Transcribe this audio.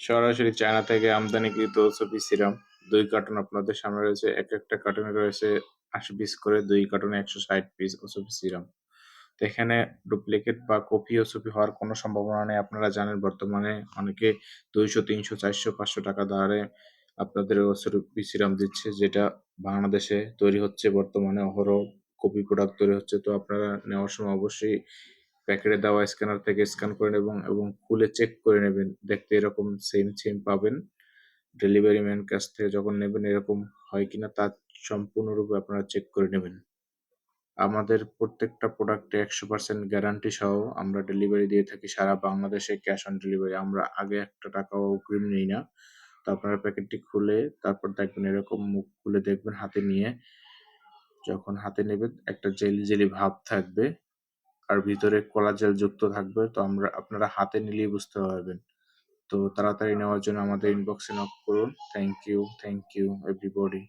সরাসরি চায়না থেকে আমদানিকৃত ওসপি সিরাম ২ কার্টন আপনাদের সামনে রয়েছে। একটা কার্টনে রয়েছে ৮০ পিস করে, ২ কার্টনে ১৬০ পিস ওসপি সিরাম। তো এখানে ডুপ্লিকেট বা কপি ওসপি হওয়ার কোনো সম্ভাবনা নেই। আপনারা জানেন বর্তমানে অনেকে ২০০, ৩০০, ৪০০, ৫০০ টাকা দরে আপনাদের ওসপি সিরাম দিচ্ছে, যেটা বাংলাদেশে তৈরি হচ্ছে বর্তমানে অহরহ কপি প্রোডাক্ট তৈরি হচ্ছে। তো আপনারা নেওয়ার সময় অবশ্যই প্যাকেটে দেওয়া স্ক্যানার থেকে স্ক্যান করে নেবেন এবং খুলে চেক করে নেবেন। দেখতে এরকম সেম পাবেন। ডেলিভারি ম্যান কাছ থেকে যখন নেবেন এরকম হয় কিনা তা সম্পূর্ণরূপে আপনারা চেক করে নেবেন। আমাদের প্রত্যেকটা প্রোডাক্টে ১০০% গ্যারান্টি সহ আমরা ডেলিভারি দিয়ে থাকি সারা বাংলাদেশে, ক্যাশ অন ডেলিভারি। আমরা আগে একটা টাকাও অগ্রিম নেই না। তো আপনারা প্যাকেটটি খুলে তারপর দেখবেন এরকম মুখ খুলে দেখবেন হাতে নিয়ে। যখন হাতে নেবেন একটা জেলি ভাব থাকবে আর ভিতরে কোলাজেল যুক্ত থাকবে। তো আপনারা হাতে নিলেই বুঝতে পারবেন। তো তাড়াতাড়ি নেওয়ার জন্য আমাদের ইনবক্সে নক করুন। Thank you everybody.